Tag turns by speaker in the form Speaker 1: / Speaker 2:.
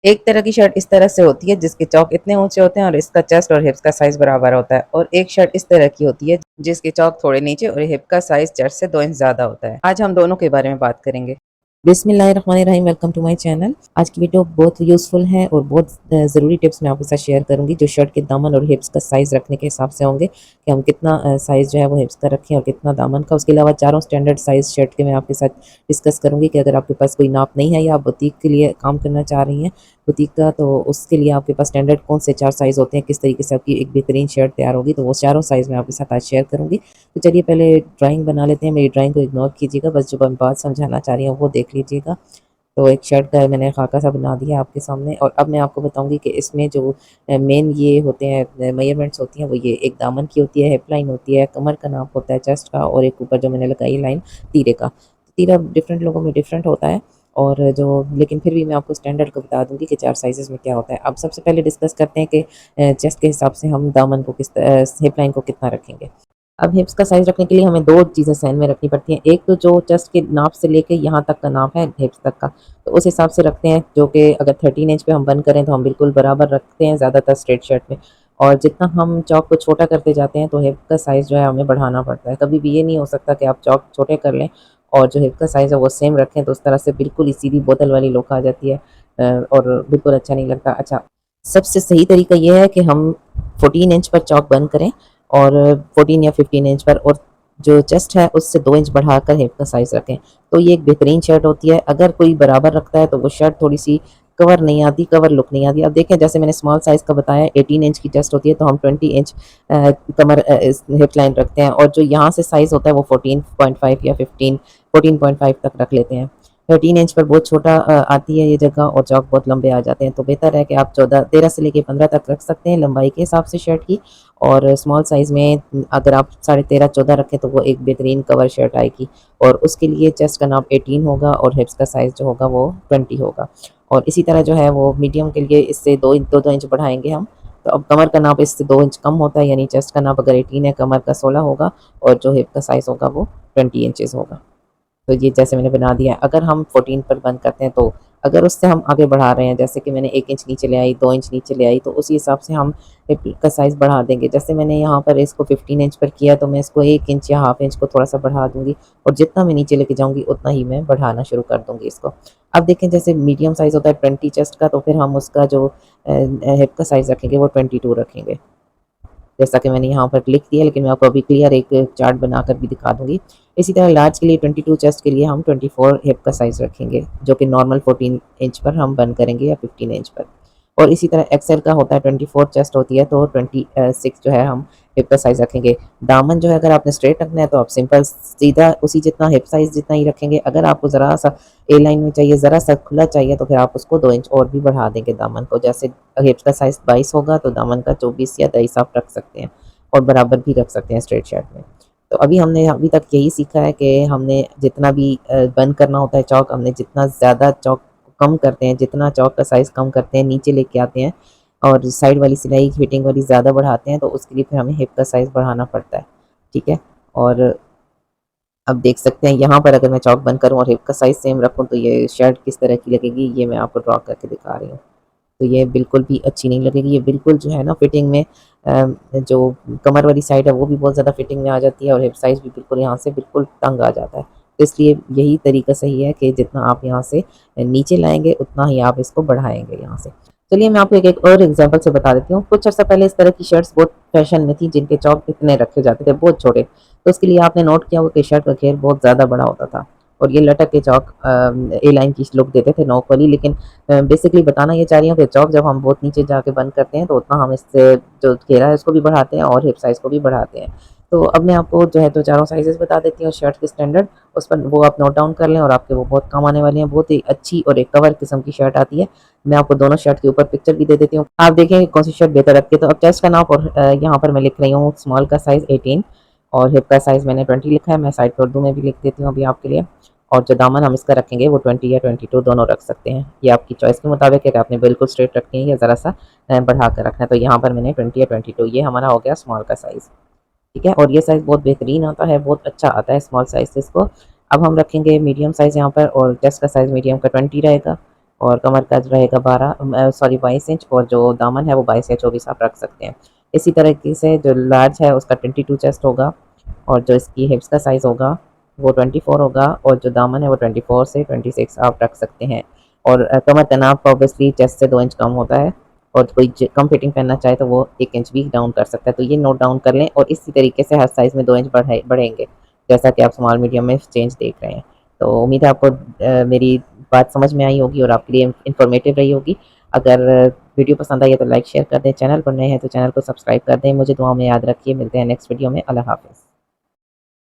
Speaker 1: एक तरह की शर्ट इस तरह से होती है जिसके चौक इतने ऊंचे होते हैं और इसका चेस्ट और हिप्स का साइज बराबर होता है, और एक शर्ट इस तरह की होती है जिसके चौक थोड़े नीचे और हिप का साइज चेस्ट से 2 इंच ज्यादा होता है। आज हम दोनों के बारे में बात करेंगे। बिस्मिल्लाहिर्रहमानिर्रहीम, वेलकम टू माय चैनल। आज की वीडियो बहुत यूज़फुल है और बहुत ज़रूरी टिप्स मैं आपके साथ शेयर करूंगी जो शर्ट के दामन और हिप्स का साइज़ रखने के हिसाब से होंगे कि हम कितना साइज़ जो है वो हिप्स का रखें और कितना दामन का। उसके अलावा चारों स्टैंडर्ड साइज़ शर्ट के मैं आपके साथ डिस्कस करूंगी कि अगर आपके पास कोई नाप नहीं है या आप बुटीक के लिए काम करना चाह रही हैं बुटीक का, तो उसके लिए आपके पास स्टैंडर्ड कौन से 4 साइज़ होते हैं, किस तरीके से आपकी एक बेहतरीन शर्ट तैयार होगी, तो वो चारों साइज़ मैं आपके साथ आज शेयर करूंगी। तो चलिए पहले ड्राइंग बना लेते हैं। मेरी ड्राइंग को इग्नोर कीजिएगा, बस जो मैं बात समझाना चाह रही हूँ वो देख लीजिएगा। तो एक शर्ट का मैंने खाका सा बना दिया आपके सामने, और अब मैं आपको बताऊंगी कि इसमें जो मेन ये होते हैं मेजरमेंट्स होती हैं वो ये एक दामन की होती है, हिप लाइन होती है, कमर का नाप होता है, चेस्ट का, और एक ऊपर जो मैंने लगाई लाइन तीरे का। तीरा डिफरेंट लोगों में डिफरेंट होता है, और जो लेकिन फिर भी मैं आपको स्टैंडर्ड को बता दूंगी कि 4 साइजेस में क्या होता है। अब सबसे पहले डिस्कस करते हैं कि चेस्ट के हिसाब से हम दामन को हिप लाइन को कितना रखेंगे। अब हिप्स का साइज़ रखने के लिए हमें 2 चीज़ें ध्यान में रखनी पड़ती हैं। एक तो जो चेस्ट के नाप से लेके यहाँ तक का नाप है हिप्स तक का, तो उस हिसाब से रखते हैं, जो कि अगर 13 इंच पे हम बंद करें तो हम बिल्कुल बराबर रखते हैं ज़्यादातर स्ट्रेट शर्ट में। और जितना हम चौक को छोटा करते जाते हैं तो हिप का साइज़ जो है हमें बढ़ाना पड़ता है। कभी भी ये नहीं हो सकता कि आप चौक छोटे कर लें और जो हिप का साइज़ है वो सेम रखें, तो उस तरह से बिल्कुल ही सीधी बोतल वाली लुक आ जाती है और बिल्कुल अच्छा नहीं लगता। अच्छा, सबसे सही तरीका ये है कि हम 14 इंच पर चौक बंद करें और 14 या 15 इंच पर, और जो चेस्ट है उससे 2 इंच बढ़ाकर हिप का साइज़ रखें। तो ये एक बेहतरीन शर्ट होती है। अगर कोई बराबर रखता है तो वो शर्ट थोड़ी-सी कवर नहीं आती, कवर लुक नहीं आती। अब देखें, जैसे मैंने स्मॉल साइज़ का बताया 18 इंच की चेस्ट होती है तो हम 20 इंच कमर इस हिप लाइन रखते हैं, और जो यहाँ से साइज़ होता है वो 14.5 या 14.5 तक रख लेते हैं। 13 इंच पर बहुत छोटा आती है ये जगह और चौक बहुत लंबे आ जाते हैं, तो बेहतर है कि आप 13 से लेके 15 तक रख सकते हैं लंबाई के हिसाब से शर्ट की। और स्मॉल साइज़ में अगर आप 13.5-14 रखें तो वो एक बेहतरीन कवर शर्ट आएगी, और उसके लिए चेस्ट का नाप 18 होगा और हिप्स का साइज़ जो होगा वो 20 होगा। और इसी तरह जो है वो मीडियम के लिए इससे 2 इंच बढ़ाएंगे हम। तो अब कमर का नाप इससे 2 इंच कम होता है, यानी चेस्ट का नाप अगर 18 है, कमर का 16 होगा, और जो हिप का साइज़ होगा वो 20 इंचेस होगा। तो ये जैसे मैंने बना दिया है। अगर हम 14 पर बंद करते हैं, तो अगर उससे हम आगे बढ़ा रहे हैं, जैसे कि मैंने 1 इंच नीचे ले आई, 2 इंच नीचे ले आई, तो उसी हिसाब से हम हिप का साइज़ बढ़ा देंगे। जैसे मैंने यहाँ पर इसको 15 इंच पर किया, तो मैं इसको 1 इंच या हाफ इंच को थोड़ा-सा बढ़ा दूँगी, और जितना मैं नीचे लेके जाऊँगी उतना ही मैं बढ़ाना शुरू कर दूँगी इसको। अब देखें, जैसे मीडियम साइज़ होता है 20 चेस्ट का, तो फिर हम उसका जो हिप का साइज़ रखेंगे वो 22 रखेंगे। जैसा कि मैंने यहाँ पर लिख दिया, लेकिन मैं आपको अभी क्लियर एक चार्ट बनाकर भी दिखा दूँगी। इसी तरह लार्ज के लिए 22, चेस्ट के लिए हम 24 हिप का साइज़ रखेंगे, जो कि नॉर्मल 14 इंच पर हम बंद करेंगे या 15 इंच पर। और इसी तरह एक्सेल का होता है 24 चेस्ट होती है, तो 26 जो है हम हिप का साइज़ रखेंगे। दामन जो है अगर आपने स्ट्रेट रखना है तो आप सिंपल सीधा उसी जितना हिप साइज़ जितना ही रखेंगे। अगर आपको ज़रा-सा ए लाइन में चाहिए, ज़रा-सा खुला चाहिए, तो फिर आप उसको 2 इंच और भी बढ़ा देंगे दामन को। जैसे हिप्स का साइज़ 22 होगा तो दामन का 24 या 23 आप रख सकते हैं, और बराबर भी रख सकते हैं स्ट्रेट शर्ट में। तो हमने अभी तक यही सीखा है कि हमने जितना भी बंद करना होता है चौक, हमने जितना ज़्यादा चौक कम करते हैं, जितना चौक का साइज़ कम करते हैं, नीचे लेके आते हैं और साइड वाली सिलाई फिटिंग वाली ज़्यादा बढ़ाते हैं, तो उसके लिए फिर हमें हिप का साइज़ बढ़ाना पड़ता है। ठीक है? और अब देख सकते हैं यहाँ पर, अगर मैं चौक बंद करूँ और हिप का साइज़ सेम रखूँ तो ये शर्ट किस तरह की लगेगी, ये मैं आपको ड्रॉ करके दिखा रही हूँ। तो ये बिल्कुल भी अच्छी नहीं लगेगी। ये बिल्कुल जो है ना फिटिंग में जो कमर वाली साइड है वो भी बहुत ज़्यादा फिटिंग में आ जाती है, और हिप साइज़ भी बिल्कुल यहाँ से बिल्कुल तंग आ जाता है। तो इसलिए यही तरीका सही है कि जितना आप यहाँ से नीचे लाएँगे उतना ही आप इसको बढ़ाएँगे यहाँ से। चलिए मैं आपको एक और एग्ज़ाम्पल से बता देती हूँ। कुछ अर्सा पहले इस तरह की शर्ट्स बहुत फ़ैशन में थी जिनके चौक इतने रखे जाते थे, बहुत छोटे। तो उसके लिए आपने नोट किया होगा कि शर्ट का घेर बहुत ज़्यादा बड़ा होता था, और ये लटक के चौक ए लाइन की लुक देते थे, नोक वाली। लेकिन बेसिकली बताना ये चाह रही हूँ कि चौक जब हम बहुत नीचे जाके बंद करते हैं तो उतना हम इससे जो घेरा है उसको भी बढ़ाते हैं और हिप साइज़ को भी बढ़ाते हैं। तो अब मैं आपको जो है तो चारों साइज़ेस बता देती हूँ शर्ट के स्टैंडर्ड, उस पर वो आप नोट डाउन कर लें और आपके वो बहुत काम आने वाले हैं। बहुत ही अच्छी और एक कवर किस्म की शर्ट आती है। मैं आपको दोनों शर्ट के ऊपर पिक्चर भी दे देती हूँ, आप देखेंगे कौन सी शर्ट बेहतर लगती है। तो अब चेस्ट का नाप, और यहाँ पर मैं लिख रही हूँ स्मॉल का साइज़ 18 और हिप का साइज़ मैंने 20 लिखा है। मैं साइड पर उर्दू में भी लिख देती हूँ अभी आपके लिए। और जो दामन हम इसका रखेंगे वो 20 या 22 दोनों रख सकते हैं। ये आपकी चॉइस के मुताबिक है कि आपने बिल्कुल स्ट्रेट रखनी है या ज़रा-सा बढ़ा कर रखना है। तो यहाँ पर मैंने 20 या 22, ये हमारा हो गया स्मॉल का साइज़। ठीक है? और ये साइज़ बहुत बेहतरीन आता है, बहुत अच्छा आता है स्मॉल साइज़ से इसको। अब हम रखेंगे मीडियम साइज़ यहाँ पर, और चेस्ट का साइज़ मीडियम का 20 रहेगा, और कमर का जो रहेगा 22 इंच, और जो दामन है वो 22 या 24 आप रख सकते हैं। इसी तरीके से जो लार्ज है उसका 22 चेस्ट होगा, और जो इसकी हिप्स का साइज़ होगा वो 24 होगा, और जो दामन है वो 24 से 26 आप रख सकते हैं। और कमर का नाप ऑब्वियसली चेस्ट से 2 इंच कम होता है, और कोई कम फिटिंग पहनना चाहे तो वो 1 इंच भी डाउन कर सकता है। तो ये नोट डाउन कर लें, और इसी तरीके से हर साइज़ में 2 इंच बढ़ेंगे, जैसा कि आप स्मॉल मीडियम में चेंज देख रहे हैं। तो उम्मीद है आपको मेरी बात समझ में आई होगी और आपके लिए इन्फॉर्मेटिव रही होगी। अगर वीडियो पसंद आई है तो लाइक शेयर कर दें, चैनल पर नए हैं तो चैनल को सब्सक्राइब कर दें। मुझे दुआ में याद रखिए। मिलते हैं नेक्स्ट वीडियो में। अल्लाह हाफ़िज़।